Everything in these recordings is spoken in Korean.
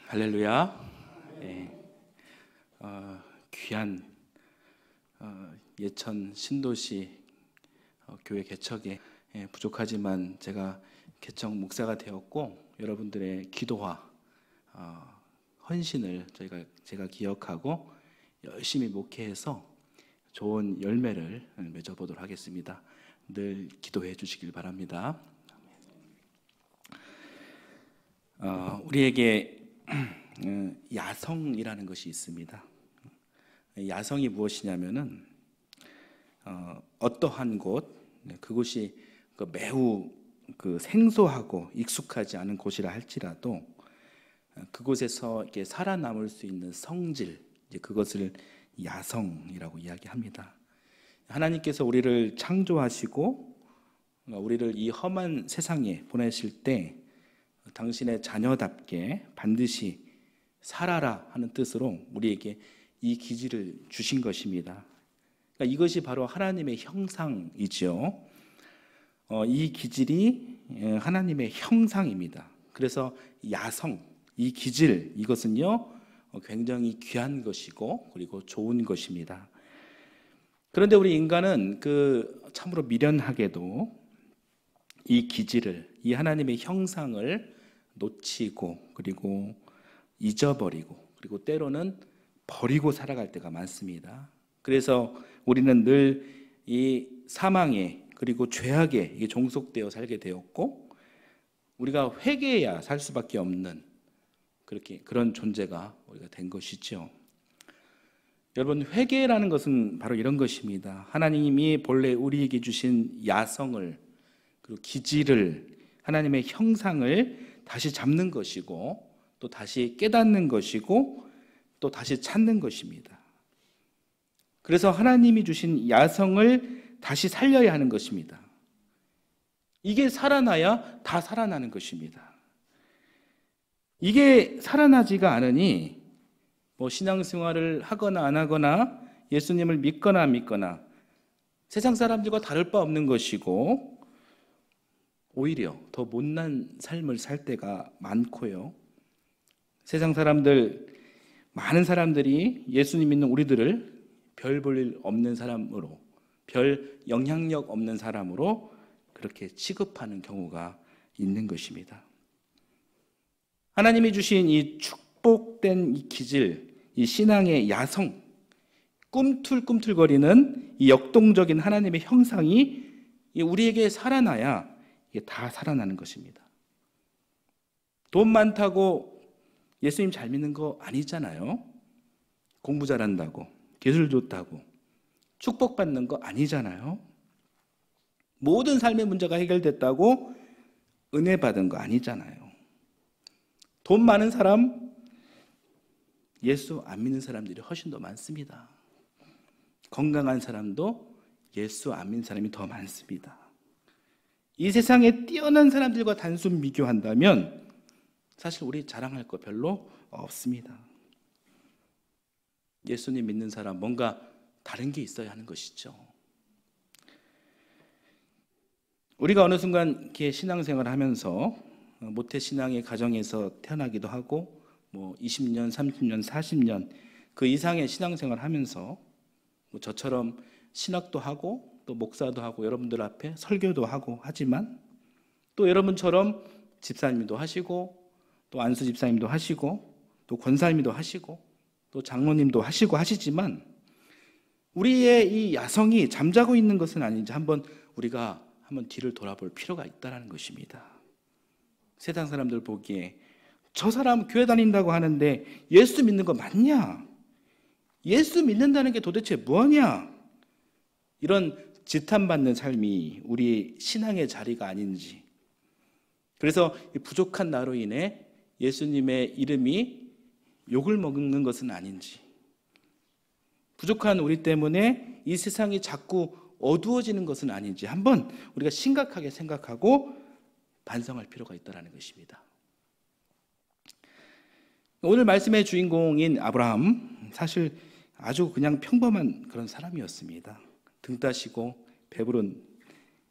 할렐루야. 예, 귀한 예천 신도시 교회 개척에 부족하지만 제가 개척 목사가 되었고, 여러분들의 기도와 헌신을 제가 기억하고 열심히 목회해서 좋은 열매를 맺어보도록 하겠습니다. 늘 기도해 주시길 바랍니다. 우리에게 야성이라는 것이 있습니다. 야성이 무엇이냐면은 어떠한 곳, 그곳이 매우 생소하고 익숙하지 않은 곳이라 할지라도 그곳에서 이렇게 살아남을 수 있는 성질, 그것을 야성이라고 이야기합니다. 하나님께서 우리를 창조하시고 우리를 이 험한 세상에 보내실 때 당신의 자녀답게 반드시 살아라 하는 뜻으로 우리에게 이 기질을 주신 것입니다. 그러니까 이것이 바로 하나님의 형상이죠. 이 기질이 하나님의 형상입니다. 그래서 야성, 이 기질, 이것은요 굉장히 귀한 것이고 그리고 좋은 것입니다. 그런데 우리 인간은 참으로 미련하게도 이 기질을, 이 하나님의 형상을 놓치고 그리고 잊어버리고 그리고 때로는 버리고 살아갈 때가 많습니다. 그래서 우리는 늘 이 사망에 그리고 죄악에 종속되어 살게 되었고, 우리가 회개해야 살 수밖에 없는 그런 존재가 우리가 된 것이죠. 여러분, 회개라는 것은 바로 이런 것입니다. 하나님이 본래 우리에게 주신 야성을 그리고 기질을, 하나님의 형상을 다시 잡는 것이고 또 다시 깨닫는 것이고 또 다시 찾는 것입니다. 그래서 하나님이 주신 야성을 다시 살려야 하는 것입니다. 이게 살아나야 다 살아나는 것입니다. 이게 살아나지가 않으니 신앙생활을 하거나 안 하거나 예수님을 믿거나 안 믿거나 세상 사람들과 다를 바 없는 것이고 오히려 더 못난 삶을 살 때가 많고요. 세상 사람들, 많은 사람들이 예수님 믿는 우리들을 별 볼 일 없는 사람으로, 별 영향력 없는 사람으로 그렇게 취급하는 경우가 있는 것입니다. 하나님이 주신 이 축복된 이 기질, 이 신앙의 야성, 꿈틀꿈틀거리는 이 역동적인 하나님의 형상이 우리에게 살아나야 이게 다 살아나는 것입니다. 돈 많다고 예수님 잘 믿는 거 아니잖아요. 공부 잘한다고, 기술 좋다고, 축복받는 거 아니잖아요. 모든 삶의 문제가 해결됐다고 은혜 받은 거 아니잖아요. 돈 많은 사람, 예수 안 믿는 사람들이 훨씬 더 많습니다. 건강한 사람도 예수 안 믿는 사람이 더 많습니다. 이 세상에 뛰어난 사람들과 단순 비교한다면 사실 우리 자랑할 거 별로 없습니다. 예수님 믿는 사람, 뭔가 다른 게 있어야 하는 것이죠. 우리가 어느 순간 이렇게 신앙생활을 하면서 모태신앙의 가정에서 태어나기도 하고 20년, 30년, 40년 그 이상의 신앙생활을 하면서 저처럼 신학도 하고 또 목사도 하고 여러분들 앞에 설교도 하고 하지만 또 여러분처럼 집사님도 하시고 또 안수 집사님도 하시고 또 권사님도 하시고 또 장로님도 하시고 하시지만 우리의 이 야성이 잠자고 있는 것은 아닌지 우리가 한번 뒤를 돌아볼 필요가 있다는 것입니다. 세상 사람들 보기에 저 사람 교회 다닌다고 하는데 예수 믿는 거 맞냐? 예수 믿는다는 게 도대체 뭐냐? 이런 지탄받는 삶이 우리 신앙의 자리가 아닌지, 그래서 부족한 나로 인해 예수님의 이름이 욕을 먹는 것은 아닌지, 부족한 우리 때문에 이 세상이 자꾸 어두워지는 것은 아닌지 한번 우리가 심각하게 생각하고 반성할 필요가 있다는 것입니다. 오늘 말씀의 주인공인 아브라함, 사실 아주 그냥 평범한 그런 사람이었습니다. 등 따시고 배부른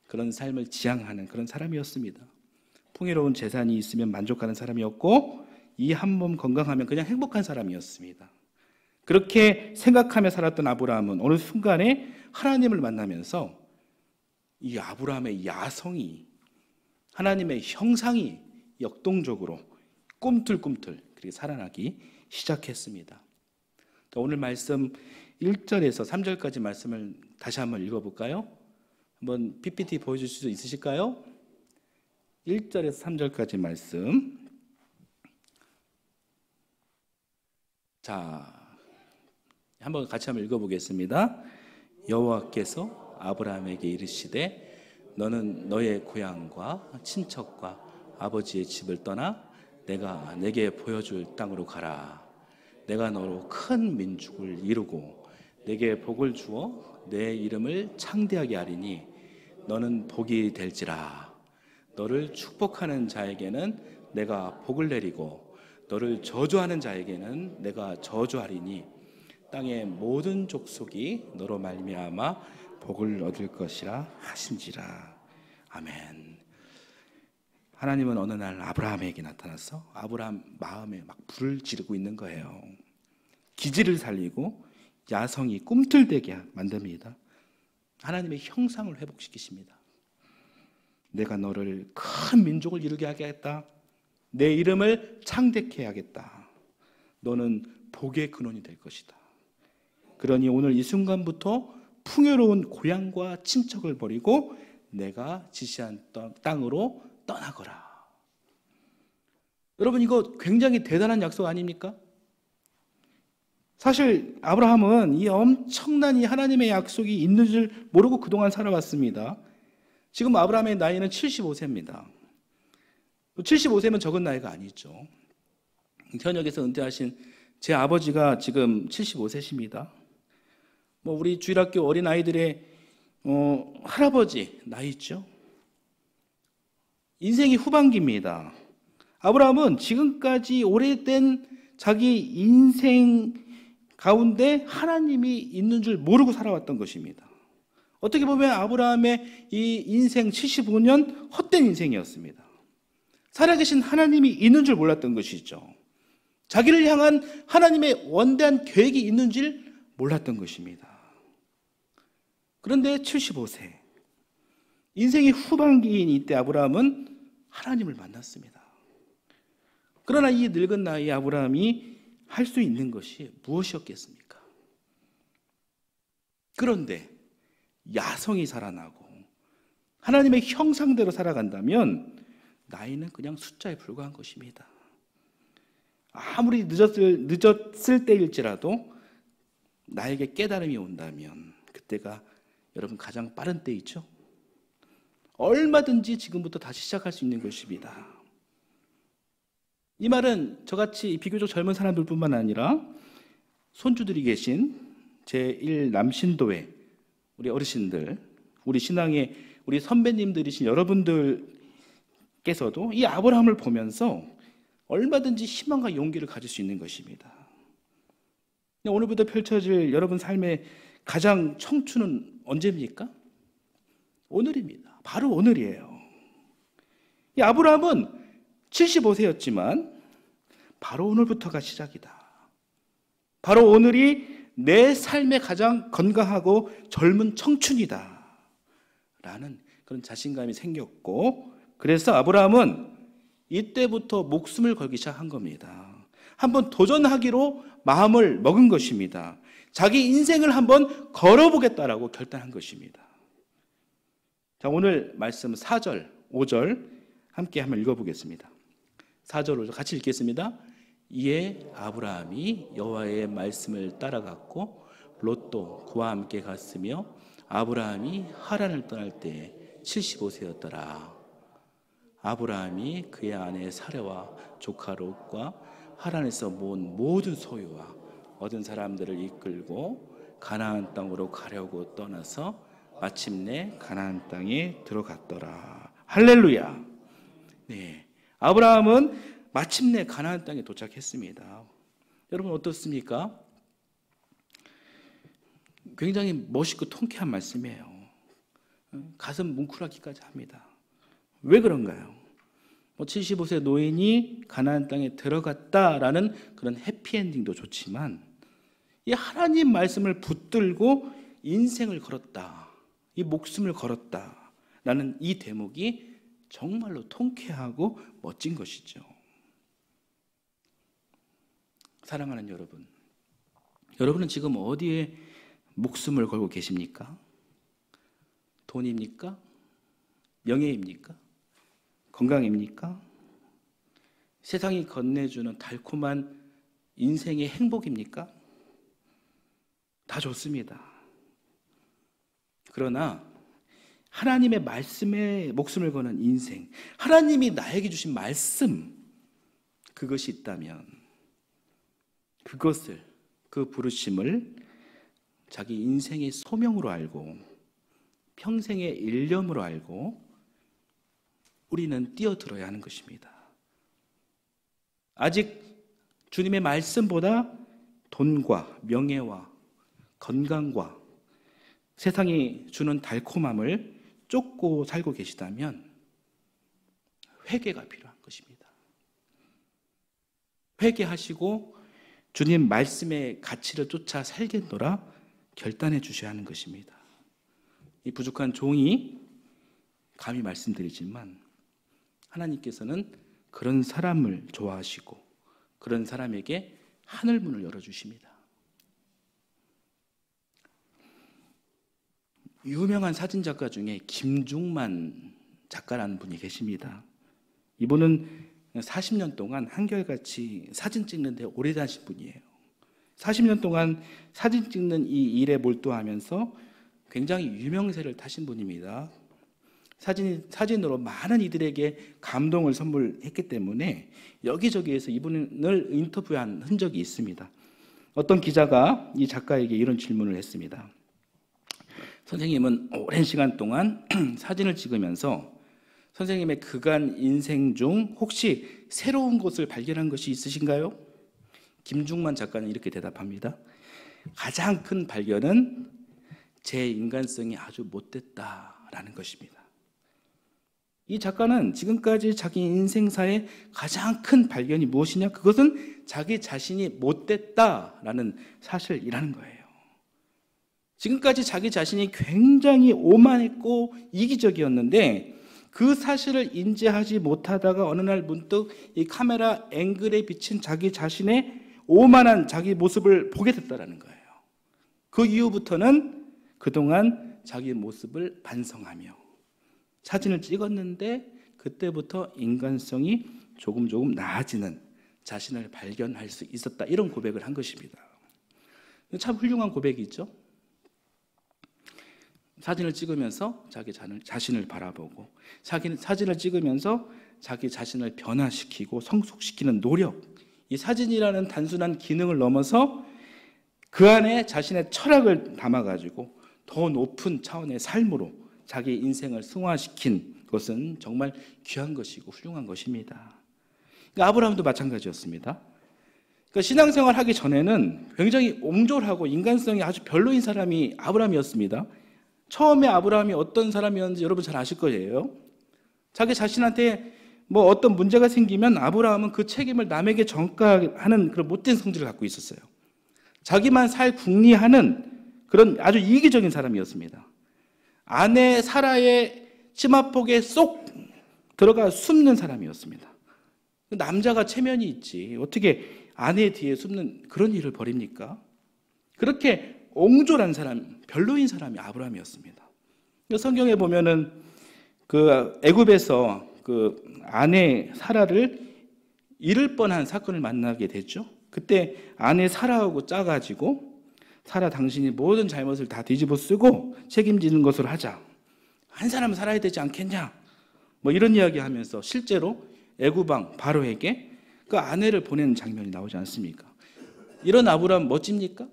그런 삶을 지향하는 그런 사람이었습니다. 풍요로운 재산이 있으면 만족하는 사람이었고 이 한 몸 건강하면 그냥 행복한 사람이었습니다. 그렇게 생각하며 살았던 아브라함은 어느 순간에 하나님을 만나면서 이 아브라함의 야성이, 하나님의 형상이 역동적으로 꿈틀꿈틀 그렇게 살아나기 시작했습니다. 오늘 말씀 1절에서 3절까지 말씀을 다시 한번 읽어볼까요? 한번 PPT 보여주실 수 있으실까요? 1절에서 3절까지 말씀. 자, 한번 같이 한번 읽어보겠습니다. 여호와께서 아브라함에게 이르시되 너는 너의 고향과 친척과 아버지의 집을 떠나 내가 내게 보여줄 땅으로 가라. 내가 너로 큰 민족을 이루고 내게 복을 주어 내 이름을 창대하게 하리니 너는 복이 될지라. 너를 축복하는 자에게는 내가 복을 내리고 너를 저주하는 자에게는 내가 저주하리니 땅의 모든 족속이 너로 말미암아 복을 얻을 것이라 하신지라. 아멘. 하나님은 어느 날 아브라함에게 나타나서 아브라함 마음에 막 불을 지르고 있는 거예요. 기질을 살리고 야성이 꿈틀대게 만듭니다. 하나님의 형상을 회복시키십니다. 내가 너를 큰 민족을 이루게 하겠다. 내 이름을 창대케 하겠다. 너는 복의 근원이 될 것이다. 그러니 오늘 이 순간부터 풍요로운 고향과 친척을 버리고 내가 지시한 땅으로 떠나거라. 여러분, 이거 굉장히 대단한 약속 아닙니까? 사실 아브라함은 이 엄청난 이 하나님의 약속이 있는 줄 모르고 그동안 살아왔습니다. 지금 아브라함의 나이는 75세입니다. 75세면 적은 나이가 아니죠. 현역에서 은퇴하신 제 아버지가 지금 75세십니다. 우리 주일학교 어린아이들의 할아버지 나이 있죠. 인생이 후반기입니다. 아브라함은 지금까지 오래된 자기 인생 가운데 하나님이 있는 줄 모르고 살아왔던 것입니다. 어떻게 보면 아브라함의 이 인생 75년 헛된 인생이었습니다. 살아계신 하나님이 있는 줄 몰랐던 것이죠. 자기를 향한 하나님의 원대한 계획이 있는 줄 몰랐던 것입니다. 그런데 75세, 인생의 후반기인 이때 아브라함은 하나님을 만났습니다. 그러나 이 늙은 나이에 아브라함이 할 수 있는 것이 무엇이었겠습니까? 그런데 야성이 살아나고 하나님의 형상대로 살아간다면 나이는 그냥 숫자에 불과한 것입니다. 아무리 늦었을 때일지라도 나에게 깨달음이 온다면 그때가 여러분 가장 빠른 때이죠. 얼마든지 지금부터 다시 시작할 수 있는 것입니다. 이 말은 저같이 비교적 젊은 사람들뿐만 아니라 손주들이 계신 제1남신도회 우리 어르신들, 우리 신앙의 우리 선배님들이신 여러분들께서도 이 아브라함을 보면서 얼마든지 희망과 용기를 가질 수 있는 것입니다. 오늘부터 펼쳐질 여러분 삶의 가장 청춘은 언제입니까? 오늘입니다. 바로 오늘이에요. 이 아브라함은 75세였지만 바로 오늘부터가 시작이다. 바로 오늘이 내 삶의 가장 건강하고 젊은 청춘이다 라는 그런 자신감이 생겼고, 그래서 아브라함은 이때부터 목숨을 걸기 시작한 겁니다. 한번 도전하기로 마음을 먹은 것입니다. 자기 인생을 한번 걸어보겠다라고 결단한 것입니다. 자, 오늘 말씀 4절, 5절 함께 한번 읽어보겠습니다. 4절, 5절 같이 읽겠습니다. 이에 아브라함이 여호와의 말씀을 따라갔고 롯도 그와 함께 갔으며 아브라함이 하란을 떠날 때 75세였더라. 아브라함이 그의 아내 사레와 조카 롯과 하란에서 모은 모든 소유와 얻은 사람들을 이끌고 가나안 땅으로 가려고 떠나서 마침내 가나안 땅에 들어갔더라. 할렐루야. 네, 아브라함은 마침내 가나안 땅에 도착했습니다. 여러분 어떻습니까? 굉장히 멋있고 통쾌한 말씀이에요. 가슴 뭉클하기까지 합니다. 왜 그런가요? 뭐 75세 노인이 가나안 땅에 들어갔다라는 그런 해피엔딩도 좋지만, 이 하나님 말씀을 붙들고 인생을 걸었다, 이 목숨을 걸었다라는 이 대목이 정말로 통쾌하고 멋진 것이죠. 사랑하는 여러분, 여러분은 지금 어디에 목숨을 걸고 계십니까? 돈입니까? 명예입니까? 건강입니까? 세상이 건네주는 달콤한 인생의 행복입니까? 다 좋습니다. 그러나 하나님의 말씀에 목숨을 거는 인생, 하나님이 나에게 주신 말씀, 그것이 있다면 그것을, 그 부르심을 자기 인생의 소명으로 알고 평생의 일념으로 알고 우리는 뛰어들어야 하는 것입니다. 아직 주님의 말씀보다 돈과 명예와 건강과 세상이 주는 달콤함을 쫓고 살고 계시다면 회개가 필요한 것입니다. 회개하시고 주님 말씀의 가치를 쫓아 살겠노라 결단해 주셔야 하는 것입니다. 이 부족한 종이 감히 말씀드리지만 하나님께서는 그런 사람을 좋아하시고 그런 사람에게 하늘문을 열어주십니다. 유명한 사진작가 중에 김중만 작가라는 분이 계십니다. 이분은 40년 동안 한결같이 사진 찍는 데 오래 다니신 분이에요. 40년 동안 사진 찍는 이 일에 몰두하면서 굉장히 유명세를 타신 분입니다. 사진으로 많은 이들에게 감동을 선물했기 때문에 여기저기에서 이분을 인터뷰한 흔적이 있습니다. 어떤 기자가 이 작가에게 이런 질문을 했습니다. 선생님은 오랜 시간 동안 사진을 찍으면서 선생님의 그간 인생 중 혹시 새로운 것을 발견한 것이 있으신가요? 김중만 작가는 이렇게 대답합니다. 가장 큰 발견은 제 인간성이 아주 못됐다라는 것입니다. 이 작가는 지금까지 자기 인생사의 가장 큰 발견이 무엇이냐? 그것은 자기 자신이 못됐다라는 사실이라는 거예요. 지금까지 자기 자신이 굉장히 오만했고 이기적이었는데 그 사실을 인지하지 못하다가 어느 날 문득 이 카메라 앵글에 비친 자기 자신의 오만한 자기 모습을 보게 됐다는 거예요. 그 이후부터는 그동안 자기 모습을 반성하며 사진을 찍었는데 그때부터 인간성이 조금 나아지는 자신을 발견할 수 있었다, 이런 고백을 한 것입니다. 참 훌륭한 고백이죠. 사진을 찍으면서 자기 자신을 바라보고 사진을 찍으면서 자기 자신을 변화시키고 성숙시키는 노력, 이 사진이라는 단순한 기능을 넘어서 그 안에 자신의 철학을 담아가지고 더 높은 차원의 삶으로 자기 인생을 승화시킨 것은 정말 귀한 것이고 훌륭한 것입니다. 그러니까 아브라함도 마찬가지였습니다. 그러니까 신앙생활 하기 전에는 굉장히 옹졸하고 인간성이 아주 별로인 사람이 아브라함이었습니다. 처음에 아브라함이 어떤 사람이었는지 여러분 잘 아실 거예요. 자기 자신한테 뭐 어떤 문제가 생기면 아브라함은 그 책임을 남에게 전가하는 그런 못된 성질을 갖고 있었어요. 자기만 살 궁리하는 그런 아주 이기적인 사람이었습니다. 아내 사라의 치마폭에 쏙 들어가 숨는 사람이었습니다. 남자가 체면이 있지 어떻게 아내 뒤에 숨는 그런 일을 벌입니까? 그렇게 옹졸한 사람, 별로인 사람이 아브라함이었습니다. 성경에 보면은 그 애굽에서 그 아내 사라를 잃을 뻔한 사건을 만나게 됐죠. 그때 아내 사라하고 짜가지고 사라, 당신이 모든 잘못을 다 뒤집어 쓰고 책임지는 것으로 하자. 한 사람은 살아야 되지 않겠냐? 뭐 이런 이야기 하면서 실제로 애굽 왕 바로에게 그 아내를 보내는 장면이 나오지 않습니까? 이런 아브라함 멋집니까?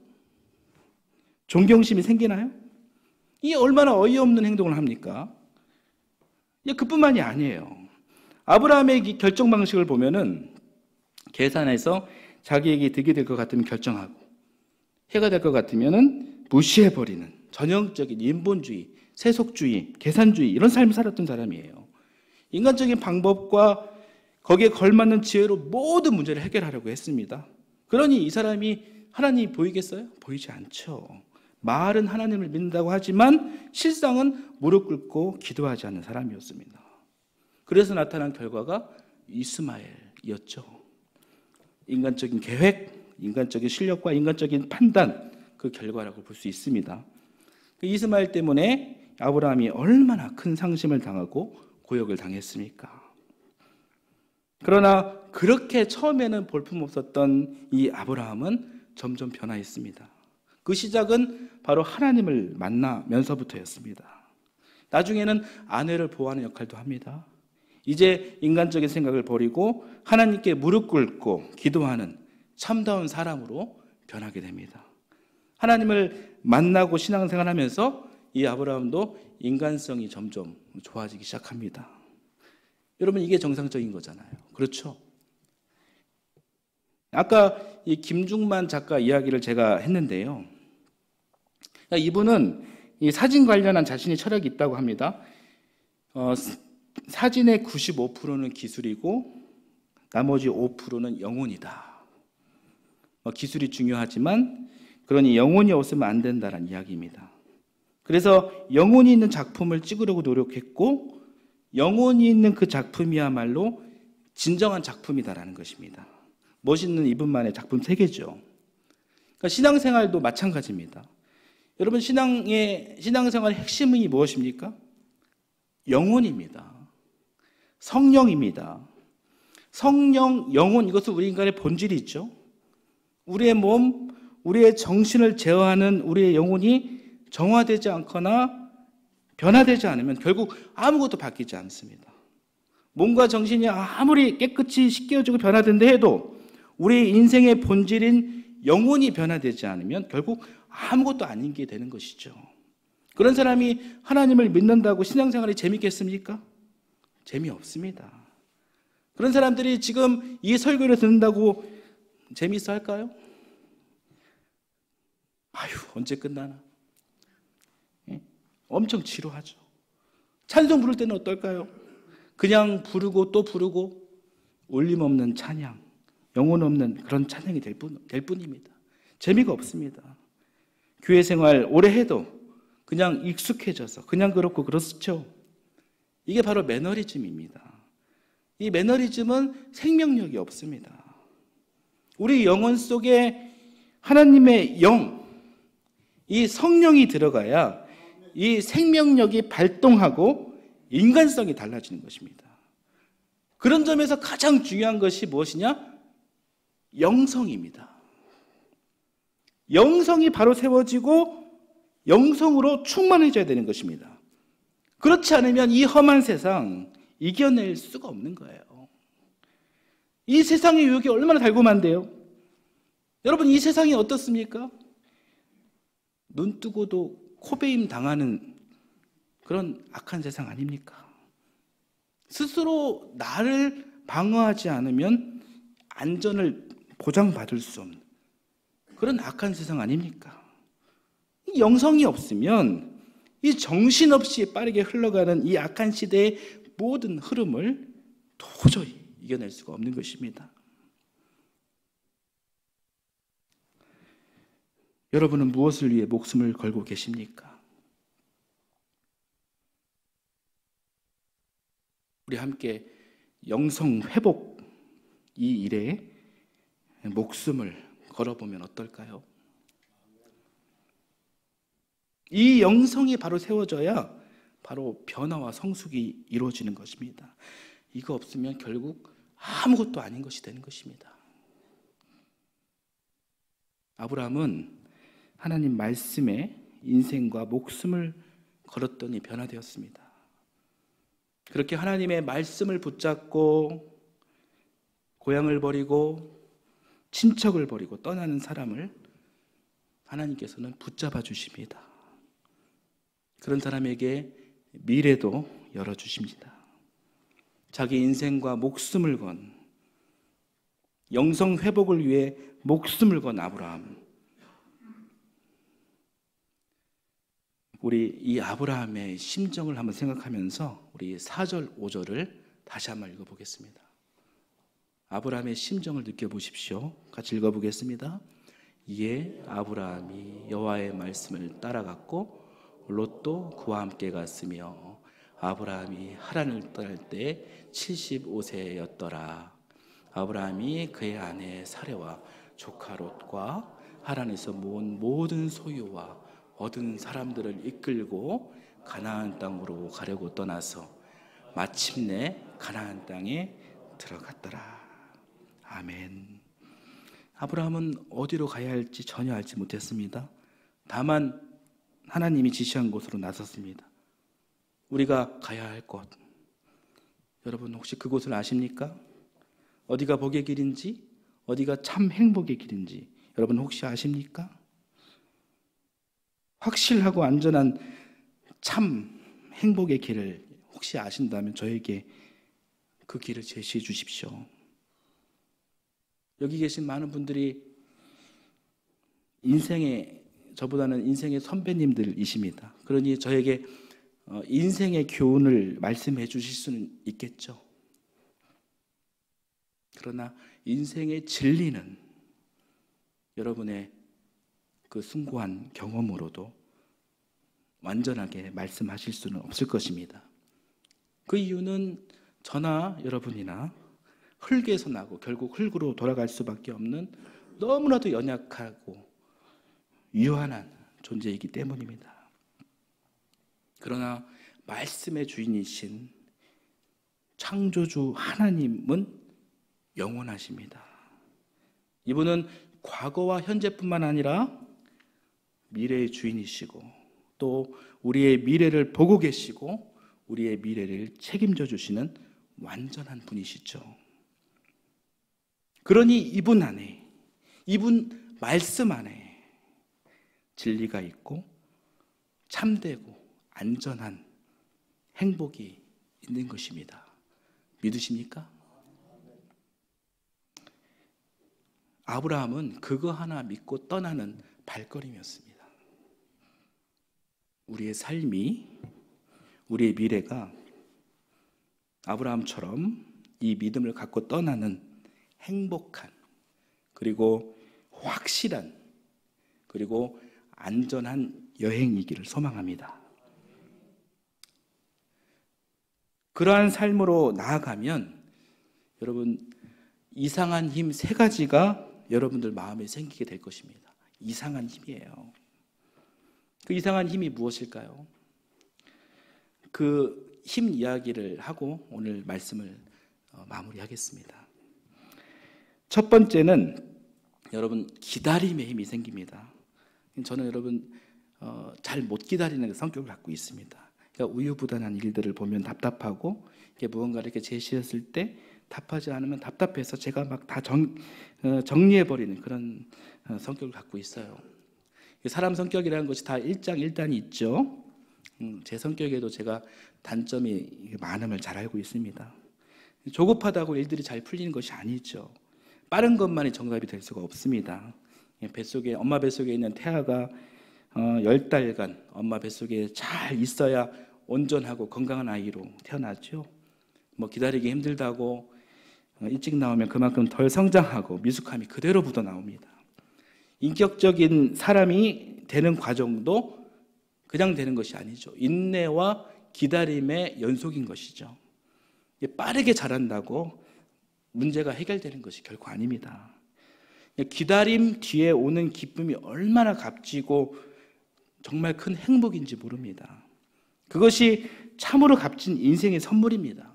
존경심이 생기나요? 이게 얼마나 어이없는 행동을 합니까? 그뿐만이 아니에요. 아브라함의 결정 방식을 보면은 계산해서 자기에게 득이 될 것 같으면 결정하고 해가 될 것 같으면은 무시해버리는 전형적인 인본주의, 세속주의, 계산주의 이런 삶을 살았던 사람이에요. 인간적인 방법과 거기에 걸맞는 지혜로 모든 문제를 해결하려고 했습니다. 그러니 이 사람이 하나님이 보이겠어요? 보이지 않죠. 말은 하나님을 믿는다고 하지만 실상은 무릎 꿇고 기도하지 않는 사람이었습니다. 그래서 나타난 결과가 이스마엘이었죠. 인간적인 계획, 인간적인 실력과 인간적인 판단, 그 결과라고 볼 수 있습니다. 이스마엘 때문에 아브라함이 얼마나 큰 상심을 당하고 고역을 당했습니까? 그러나 그렇게 처음에는 볼품없었던 이 아브라함은 점점 변화했습니다. 그 시작은 바로 하나님을 만나면서부터였습니다. 나중에는 아내를 보호하는 역할도 합니다. 이제 인간적인 생각을 버리고 하나님께 무릎 꿇고 기도하는 참다운 사람으로 변하게 됩니다. 하나님을 만나고 신앙생활하면서 이 아브라함도 인간성이 점점 좋아지기 시작합니다. 여러분, 이게 정상적인 거잖아요. 그렇죠? 아까 이 김중만 작가 이야기를 제가 했는데요. 이분은 이 사진 관련한 자신의 철학이 있다고 합니다. 사진의 95%는 기술이고 나머지 5%는 영혼이다. 기술이 중요하지만 그러니 영혼이 없으면 안 된다는 이야기입니다. 그래서 영혼이 있는 작품을 찍으려고 노력했고 영혼이 있는 그 작품이야말로 진정한 작품이다라는 것입니다. 멋있는 이분만의 작품 세계죠. 그러니까 신앙생활도 마찬가지입니다. 여러분, 신앙생활의 핵심이 무엇입니까? 영혼입니다. 성령입니다. 성령, 영혼, 이것은 우리 인간의 본질이 있죠. 우리의 몸, 우리의 정신을 제어하는 우리의 영혼이 정화되지 않거나 변화되지 않으면 결국 아무것도 바뀌지 않습니다. 몸과 정신이 아무리 깨끗이 씻겨지고 변화된다 해도 우리 인생의 본질인 영혼이 변화되지 않으면 결국 아무것도 아닌 게 되는 것이죠. 그런 사람이 하나님을 믿는다고 신앙생활이 재밌겠습니까? 재미없습니다. 그런 사람들이 지금 이 설교를 듣는다고 재미있어 할까요? 아유, 언제 끝나나? 엄청 지루하죠. 찬송 부를 때는 어떨까요? 그냥 부르고 또 부르고 울림없는 찬양, 영혼 없는 그런 찬양이 될 뿐입니다. 재미가 없습니다. 교회 생활 오래 해도 그냥 익숙해져서 그냥 그렇고 그렇죠. 이게 바로 매너리즘입니다. 이 매너리즘은 생명력이 없습니다. 우리 영혼 속에 하나님의 영, 이 성령이 들어가야 이 생명력이 발동하고 인간성이 달라지는 것입니다. 그런 점에서 가장 중요한 것이 무엇이냐? 영성입니다. 영성이 바로 세워지고 영성으로 충만해져야 되는 것입니다. 그렇지 않으면 이 험한 세상 이겨낼 수가 없는 거예요. 이 세상의 유혹이 얼마나 달콤한데요. 여러분, 이 세상이 어떻습니까? 눈 뜨고도 코베임 당하는 그런 악한 세상 아닙니까? 스스로 나를 방어하지 않으면 안전을 보장받을 수 없는 그런 악한 세상 아닙니까? 이 영성이 없으면 이 정신없이 빠르게 흘러가는 이 악한 시대의 모든 흐름을 도저히 이겨낼 수가 없는 것입니다. 여러분은 무엇을 위해 목숨을 걸고 계십니까? 우리 함께 영성 회복 이 일에 목숨을 걸어보면 어떨까요? 이 영성이 바로 세워져야 바로 변화와 성숙이 이루어지는 것입니다. 이거 없으면 결국 아무것도 아닌 것이 되는 것입니다. 아브라함은 하나님 말씀에 인생과 목숨을 걸었더니 변화되었습니다. 그렇게 하나님의 말씀을 붙잡고 고향을 버리고 친척을 버리고 떠나는 사람을 하나님께서는 붙잡아 주십니다. 그런 사람에게 미래도 열어주십니다. 자기 인생과 목숨을 건, 영성 회복을 위해 목숨을 건 아브라함. 우리 이 아브라함의 심정을 한번 생각하면서 우리 4절, 5절을 다시 한번 읽어보겠습니다. 아브라함의 심정을 느껴보십시오. 같이 읽어보겠습니다. 이에 아브라함이 여호와의 말씀을 따라갔고 롯도 그와 함께 갔으며 아브라함이 하란을 떠날 때 75세였더라. 아브라함이 그의 아내 사레와 조카 롯과 하란에서 모은 모든 소유와 얻은 사람들을 이끌고 가나안 땅으로 가려고 떠나서 마침내 가나안 땅에 들어갔더라. 아멘. 아브라함은 어디로 가야 할지 전혀 알지 못했습니다. 다만 하나님이 지시한 곳으로 나섰습니다. 우리가 가야 할 곳, 여러분 혹시 그곳을 아십니까? 어디가 복의 길인지, 어디가 참 행복의 길인지 여러분 혹시 아십니까? 확실하고 안전한 참 행복의 길을 혹시 아신다면 저에게 그 길을 제시해 주십시오. 여기 계신 많은 분들이 저보다는 인생의 선배님들이십니다. 그러니 저에게 인생의 교훈을 말씀해 주실 수는 있겠죠. 그러나 인생의 진리는 여러분의 그 숭고한 경험으로도 완전하게 말씀하실 수는 없을 것입니다. 그 이유는 저나 여러분이나 흙에서 나고 결국 흙으로 돌아갈 수밖에 없는 너무나도 연약하고 유한한 존재이기 때문입니다. 그러나 말씀의 주인이신 창조주 하나님은 영원하십니다. 이분은 과거와 현재뿐만 아니라 미래의 주인이시고 또 우리의 미래를 보고 계시고 우리의 미래를 책임져 주시는 완전한 분이시죠. 그러니 이분 안에, 이분 말씀 안에 진리가 있고 참되고 안전한 행복이 있는 것입니다. 믿으십니까? 아브라함은 그거 하나 믿고 떠나는 발걸음이었습니다. 우리의 삶이, 우리의 미래가 아브라함처럼 이 믿음을 갖고 떠나는 행복한, 그리고 확실한, 그리고 안전한 여행이기를 소망합니다. 그러한 삶으로 나아가면 여러분 이상한 힘 3가지가 여러분들 마음에 생기게 될 것입니다. 이상한 힘이에요. 그 이상한 힘이 무엇일까요? 그 힘 이야기를 하고 오늘 말씀을 마무리하겠습니다. 첫 번째는 여러분 기다림의 힘이 생깁니다. 저는 여러분 잘 못 기다리는 성격을 갖고 있습니다. 그러니까 우유부단한 일들을 보면 답답하고 무언가를 이렇게 제시했을 때 답하지 않으면 답답해서 제가 막 다 정리해버리는 그런 성격을 갖고 있어요. 사람 성격이라는 것이 다 일장일단이 있죠. 제 성격에도 제가 단점이 많음을 잘 알고 있습니다. 조급하다고 일들이 잘 풀리는 것이 아니죠. 빠른 것만이 정답이 될 수가 없습니다. 엄마 뱃속에 있는 태아가 10달간 엄마 뱃속에 잘 있어야 온전하고 건강한 아이로 태어나죠. 기다리기 힘들다고 일찍 나오면 그만큼 덜 성장하고 미숙함이 그대로 묻어 나옵니다. 인격적인 사람이 되는 과정도 그냥 되는 것이 아니죠. 인내와 기다림의 연속인 것이죠. 빠르게 자란다고 문제가 해결되는 것이 결코 아닙니다. 기다림 뒤에 오는 기쁨이 얼마나 값지고 정말 큰 행복인지 모릅니다. 그것이 참으로 값진 인생의 선물입니다.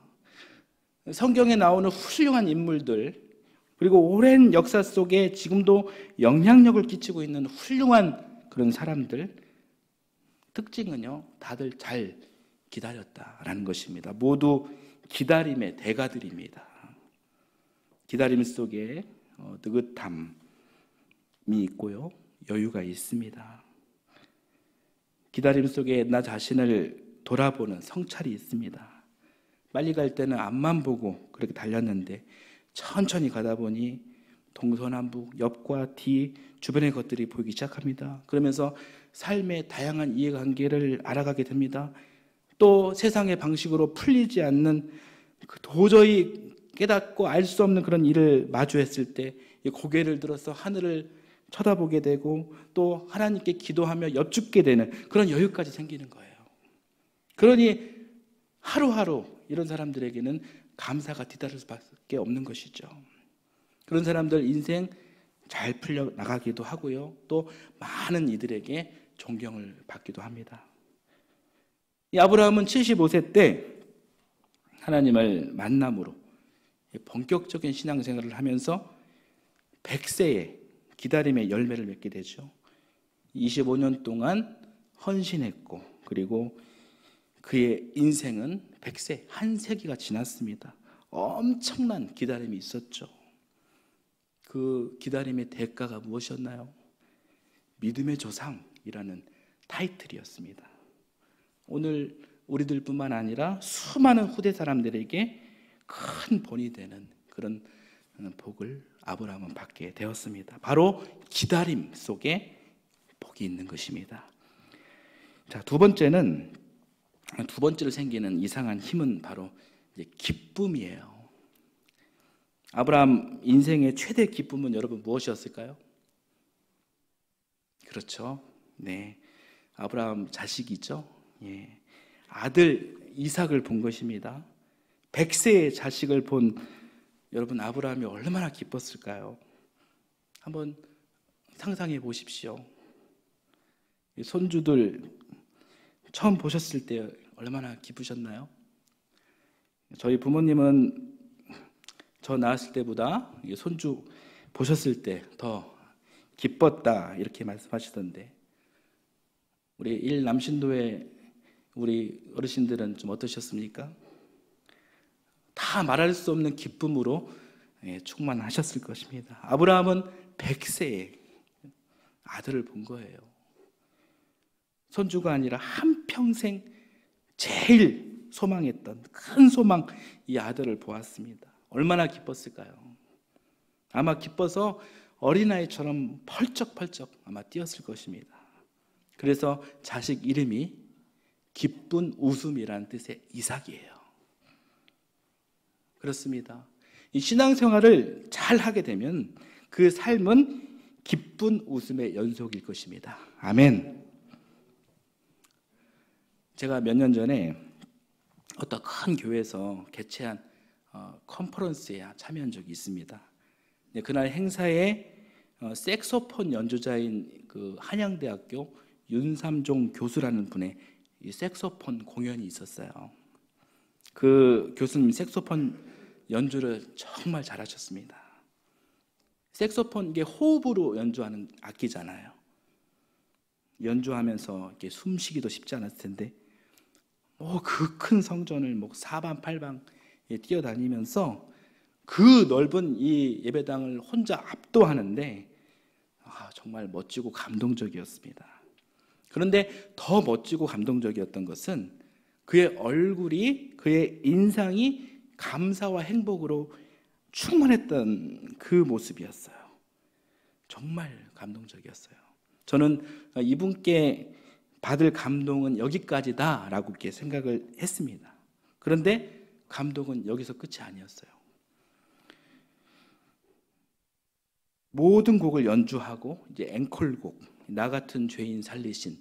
성경에 나오는 훌륭한 인물들, 그리고 오랜 역사 속에 지금도 영향력을 끼치고 있는 훌륭한 그런 사람들, 특징은요, 다들 잘 기다렸다라는 것입니다. 모두 기다림의 대가들입니다. 기다림 속에 느긋함이 있고요, 여유가 있습니다. 기다림 속에 나 자신을 돌아보는 성찰이 있습니다. 빨리 갈 때는 앞만 보고 그렇게 달렸는데 천천히 가다 보니 동서남북, 옆과 뒤, 주변의 것들이 보이기 시작합니다. 그러면서 삶의 다양한 이해관계를 알아가게 됩니다. 또 세상의 방식으로 풀리지 않는 도저히 깨닫고 알 수 없는 그런 일을 마주했을 때 고개를 들어서 하늘을 쳐다보게 되고 또 하나님께 기도하며 여쭙게 되는 그런 여유까지 생기는 거예요. 그러니 하루하루 이런 사람들에게는 감사가 뒤따를 수밖에 없는 것이죠. 그런 사람들 인생 잘 풀려 나가기도 하고요. 또 많은 이들에게 존경을 받기도 합니다. 이 아브라함은 75세 때 하나님을 만남으로 본격적인 신앙생활을 하면서 100세에 기다림의 열매를 맺게 되죠. 25년 동안 헌신했고 그리고 그의 인생은 100세, 한 세기가 지났습니다. 엄청난 기다림이 있었죠. 그 기다림의 대가가 무엇이었나요? 믿음의 조상이라는 타이틀이었습니다. 오늘 우리들뿐만 아니라 수많은 후대 사람들에게 큰 본이 되는 그런 복을 아브라함은 받게 되었습니다. 바로 기다림 속에 복이 있는 것입니다. 자, 두 번째로 생기는 이상한 힘은 바로 기쁨이에요. 아브라함 인생의 최대 기쁨은 여러분 무엇이었을까요? 그렇죠. 네, 아브라함 자식이죠. 예, 아들 이삭을 본 것입니다. 100세의 자식을 본 여러분 아브라함이 얼마나 기뻤을까요? 한번 상상해 보십시오. 손주들 처음 보셨을 때 얼마나 기쁘셨나요? 저희 부모님은 저 낳았을 때보다 손주 보셨을 때 더 기뻤다 이렇게 말씀하시던데 우리 일남신도의 우리 어르신들은 좀 어떠셨습니까? 다 말할 수 없는 기쁨으로 충만하셨을 것입니다. 아브라함은 100세에 아들을 본 거예요. 손주가 아니라 한평생 제일 소망했던 큰 소망 이 아들을 보았습니다. 얼마나 기뻤을까요? 아마 기뻐서 어린아이처럼 펄쩍펄쩍 아마 뛰었을 것입니다. 그래서 자식 이름이 기쁜 웃음이라는 뜻의 이삭이에요. 그렇습니다. 이 신앙생활을 잘 하게 되면 그 삶은 기쁜 웃음의 연속일 것입니다. 아멘. 제가 몇 년 전에 어떤 큰 교회에서 개최한 컨퍼런스에 참여한 적이 있습니다. 그날 행사에 색소폰 연주자인 그 한양대학교 윤삼종 교수라는 분의 이 색소폰 공연이 있었어요. 그 교수님 색소폰 연주를 정말 잘하셨습니다. 색소폰 이게 호흡으로 연주하는 악기잖아요. 연주하면서 이렇게 숨쉬기도 쉽지 않았을 텐데, 그 큰 성전을 사방팔방에 뛰어다니면서 그 넓은 이 예배당을 혼자 압도하는데 정말 멋지고 감동적이었습니다. 그런데 더 멋지고 감동적이었던 것은 그의 얼굴이, 그의 인상이 감사와 행복으로 충만했던 그 모습이었어요. 정말 감동적이었어요. 저는 이분께 받을 감동은 여기까지다라고 이렇게 생각을 했습니다. 그런데 감동은 여기서 끝이 아니었어요. 모든 곡을 연주하고 이제 앵콜곡, 나 같은 죄인 살리신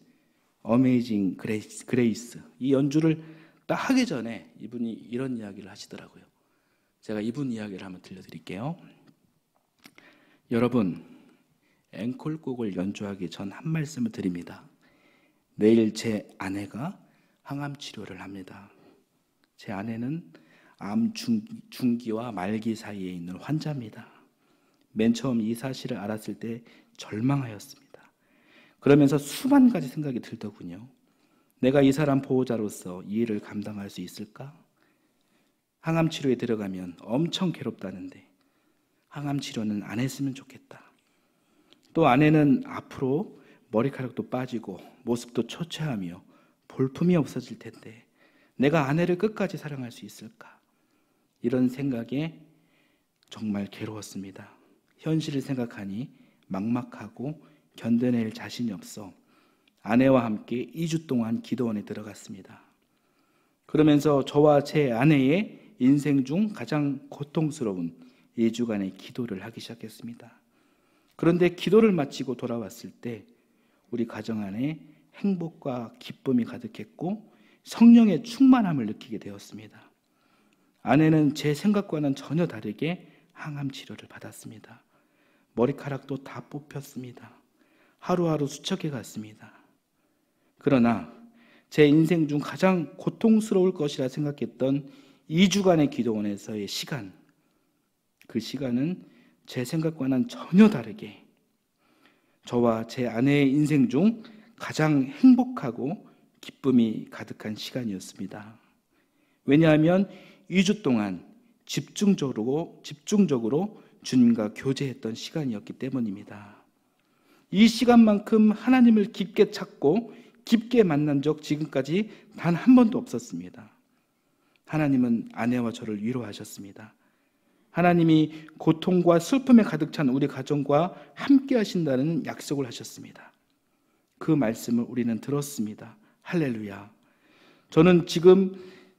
어메이징 그레이스 이 연주를 딱 하기 전에 이분이 이런 이야기를 하시더라고요. 제가 이분 이야기를 한번 들려드릴게요. 여러분, 앵콜곡을 연주하기 전 한 말씀을 드립니다. 내일 제 아내가 항암 치료를 합니다. 제 아내는 암 중기와 말기 사이에 있는 환자입니다. 맨 처음 이 사실을 알았을 때 절망하였습니다. 그러면서 수만 가지 생각이 들더군요. 내가 이 사람 보호자로서 이 일을 감당할 수 있을까? 항암 치료에 들어가면 엄청 괴롭다는데 항암 치료는 안 했으면 좋겠다. 또 아내는 앞으로 머리카락도 빠지고 모습도 초췌하며 볼품이 없어질 텐데 내가 아내를 끝까지 사랑할 수 있을까? 이런 생각에 정말 괴로웠습니다. 현실을 생각하니 막막하고 견뎌낼 자신이 없어 아내와 함께 2주 동안 기도원에 들어갔습니다. 그러면서 저와 제 아내의 인생 중 가장 고통스러운 2주간의 기도를 하기 시작했습니다. 그런데 기도를 마치고 돌아왔을 때 우리 가정 안에 행복과 기쁨이 가득했고 성령의 충만함을 느끼게 되었습니다. 아내는 제 생각과는 전혀 다르게 항암 치료를 받았습니다. 머리카락도 다 뽑혔습니다. 하루하루 수척해 갔습니다. 그러나 제 인생 중 가장 고통스러울 것이라 생각했던 2주간의 기도원에서의 시간, 그 시간은 제 생각과는 전혀 다르게 저와 제 아내의 인생 중 가장 행복하고 기쁨이 가득한 시간이었습니다. 왜냐하면 2주 동안 집중적으로 주님과 교제했던 시간이었기 때문입니다. 이 시간만큼 하나님을 깊게 찾고 깊게 만난 적 지금까지 단 한 번도 없었습니다. 하나님은 아내와 저를 위로하셨습니다. 하나님이 고통과 슬픔에 가득 찬 우리 가정과 함께 하신다는 약속을 하셨습니다. 그 말씀을 우리는 들었습니다. 할렐루야. 저는 지금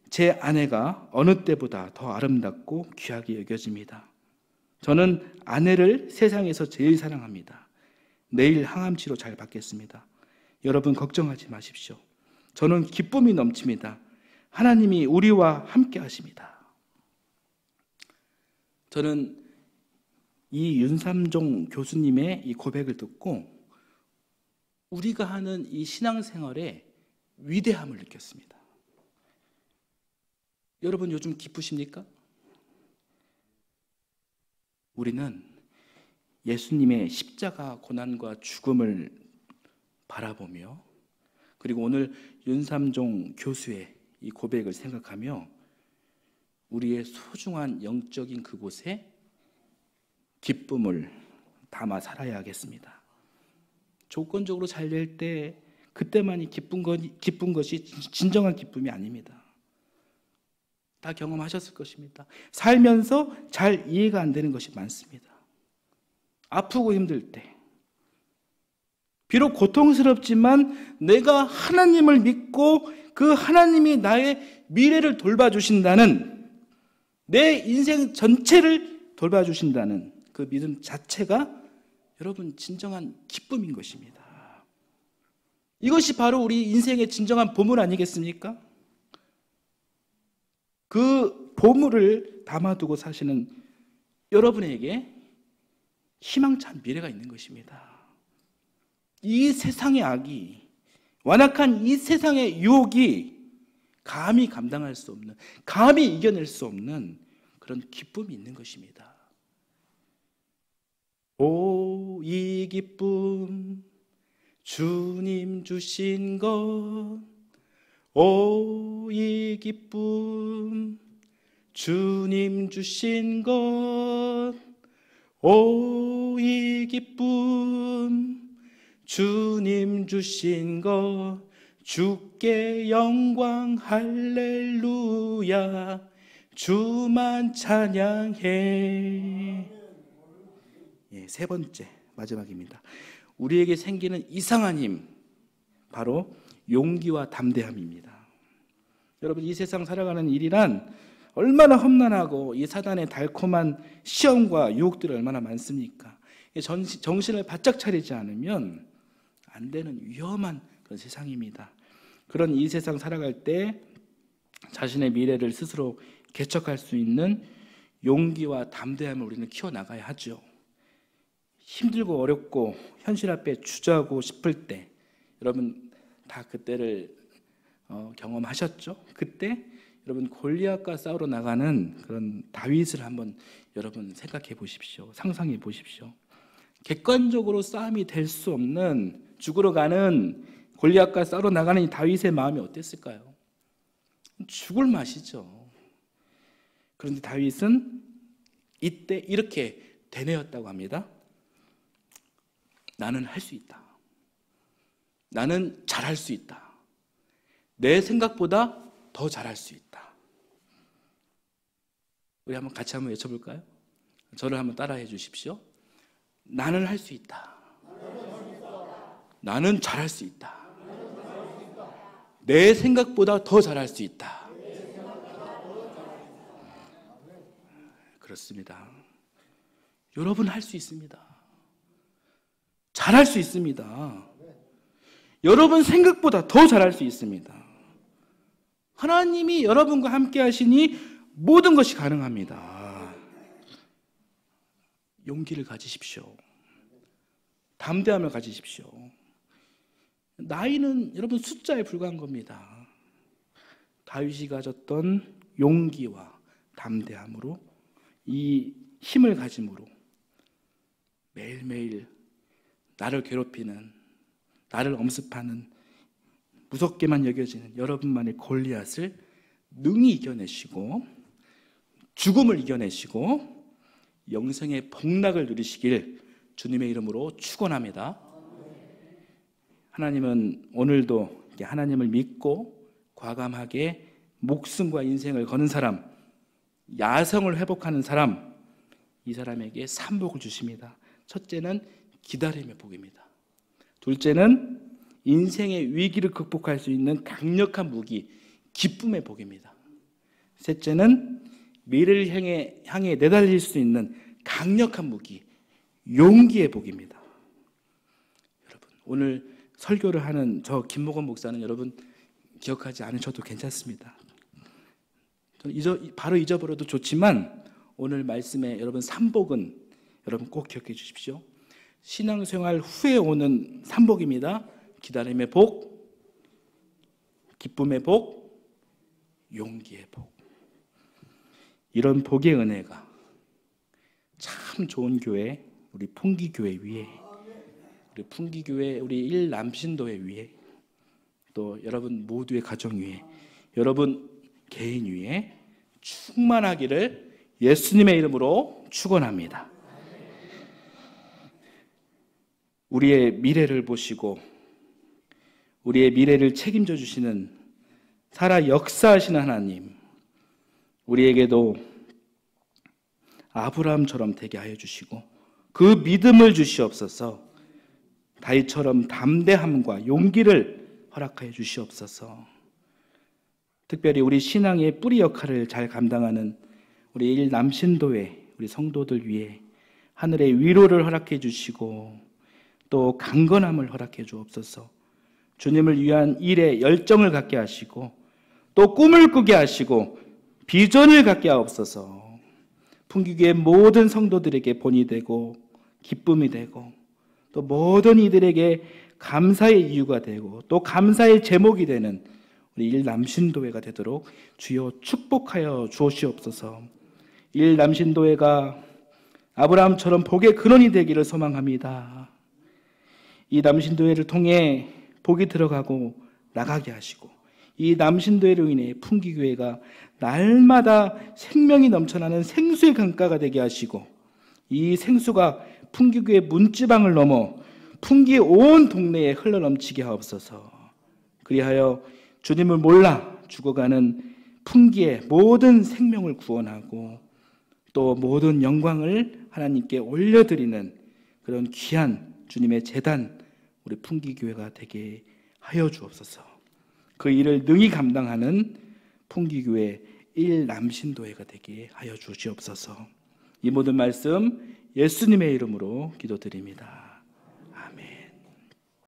제 아내가 어느 때보다 더 아름답고 귀하게 여겨집니다. 저는 아내를 세상에서 제일 사랑합니다. 내일 항암치료 잘 받겠습니다. 여러분 걱정하지 마십시오. 저는 기쁨이 넘칩니다. 하나님이 우리와 함께 하십니다. 저는 이 윤삼종 교수님의 이 고백을 듣고 우리가 하는 이 신앙생활의 위대함을 느꼈습니다. 여러분 요즘 기쁘십니까? 우리는 예수님의 십자가 고난과 죽음을 바라보며 그리고 오늘 윤삼종 교수의 이 고백을 생각하며 우리의 소중한 영적인 그곳에 기쁨을 담아 살아야 하겠습니다. 조건적으로 잘 될 때 그때만이 기쁜 것이 진정한 기쁨이 아닙니다. 다 경험하셨을 것입니다. 살면서 잘 이해가 안 되는 것이 많습니다. 아프고 힘들 때 비록 고통스럽지만 내가 하나님을 믿고 그 하나님이 나의 미래를 돌봐주신다는, 내 인생 전체를 돌봐주신다는 그 믿음 자체가 여러분 진정한 기쁨인 것입니다. 이것이 바로 우리 인생의 진정한 보물 아니겠습니까? 그 보물을 담아두고 사시는 여러분에게 희망찬 미래가 있는 것입니다. 이 세상의 악이, 완악한 이 세상의 유혹이 감히 감당할 수 없는, 감히 이겨낼 수 없는 그런 기쁨이 있는 것입니다. 오, 이 기쁨 주님 주신 것, 오, 이 기쁨 주님 주신 것, 오, 이 기쁨 주님 주신 것, 주께 영광 할렐루야, 주만 찬양해. 세 번째 마지막입니다. 우리에게 생기는 이상한 힘, 바로 용기와 담대함입니다. 여러분, 이 세상 살아가는 일이란 얼마나 험난하고 이 사단의 달콤한 시험과 유혹들이 얼마나 많습니까? 정신을 바짝 차리지 않으면 안 되는 위험한 그런 세상입니다. 그런 이 세상 살아갈 때 자신의 미래를 스스로 개척할 수 있는 용기와 담대함을 우리는 키워나가야 하죠. 힘들고 어렵고 현실 앞에 주저하고 싶을 때, 여러분 다 그때를 경험하셨죠? 그때 여러분 골리앗과 싸우러 나가는 그런 다윗을 한번 여러분 생각해 보십시오. 상상해 보십시오. 객관적으로 싸움이 될 수 없는, 죽으러 가는 골리앗과 싸우러 나가는 이 다윗의 마음이 어땠을까요? 죽을 맛이죠. 그런데 다윗은 이때 이렇게 되뇌었다고 합니다. 나는 할 수 있다. 나는 잘할 수 있다. 내 생각보다 더 잘할 수 있다. 우리 한번 같이 한번 외쳐볼까요? 저를 한번 따라해 주십시오. 나는 할 수 있다. 나는 잘할 수 있다. 내 생각보다 더 잘할 수 있다. 그렇습니다. 여러분 할 수 있습니다. 잘할 수 있습니다. 여러분 생각보다 더 잘할 수 있습니다. 하나님이 여러분과 함께 하시니 모든 것이 가능합니다. 용기를 가지십시오. 담대함을 가지십시오. 나이는 여러분 숫자에 불과한 겁니다. 다윗이 가졌던 용기와 담대함으로, 이 힘을 가짐으로 매일매일 나를 괴롭히는, 나를 엄습하는, 무섭게만 여겨지는 여러분만의 골리앗을 능히 이겨내시고 죽음을 이겨내시고 영생의 복락을 누리시길 주님의 이름으로 축원합니다. 하나님은 오늘도 하나님을 믿고 과감하게 목숨과 인생을 거는 사람, 야성을 회복하는 사람, 이 사람에게 삼복을 주십니다. 첫째는 기다림의 복입니다. 둘째는 인생의 위기를 극복할 수 있는 강력한 무기, 기쁨의 복입니다. 셋째는 미래를 향해 내달릴 수 있는 강력한 무기, 용기의 복입니다. 여러분, 오늘 설교를 하는 저 김목원 목사는 여러분 기억하지 않으셔도 괜찮습니다. 바로 잊어버려도 좋지만 오늘 말씀의 여러분 삼복은 여러분 꼭 기억해 주십시오. 신앙생활 후에 오는 삼복입니다. 기다림의 복, 기쁨의 복, 용기의 복. 이런 복의 은혜가 참 좋은 교회, 우리 풍기교회 위에, 우리 풍기교회 우리 일남신도회 위에, 또 여러분 모두의 가정 위에, 여러분 개인 위에 충만하기를 예수님의 이름으로 축원합니다. 우리의 미래를 보시고 우리의 미래를 책임져 주시는 살아 역사하시는 하나님, 우리에게도 아브라함처럼 되게 하여 주시고 그 믿음을 주시옵소서. 다윗처럼 담대함과 용기를 허락하여 주시옵소서. 특별히 우리 신앙의 뿌리 역할을 잘 감당하는 우리 일남신도회 우리 성도들 위해 하늘의 위로를 허락해 주시고 또 강건함을 허락해 주옵소서. 주님을 위한 일에 열정을 갖게 하시고 또 꿈을 꾸게 하시고 비전을 갖게 하옵소서. 풍기교의 모든 성도들에게 본이 되고 기쁨이 되고 또 모든 이들에게 감사의 이유가 되고 또 감사의 제목이 되는 우리 일남신도회가 되도록 주여 축복하여 주옵시옵소서. 일남신도회가 아브라함처럼 복의 근원이 되기를 소망합니다. 이 남신도회를 통해 복이 들어가고 나가게 하시고 이 남신도회로 인해 풍기교회가 날마다 생명이 넘쳐나는 생수의 강가가 되게 하시고 이 생수가 풍기교회 문지방을 넘어 풍기 온 동네에 흘러넘치게 하옵소서. 그리하여 주님을 몰라 죽어가는 풍기의 모든 생명을 구원하고 또 모든 영광을 하나님께 올려드리는 그런 귀한 주님의 제단 우리 풍기교회가 되게 하여 주옵소서. 그 일을 능히 감당하는 풍기교회 일남신도회가 되게 하여 주시옵소서. 이 모든 말씀 예수님의 이름으로 기도드립니다.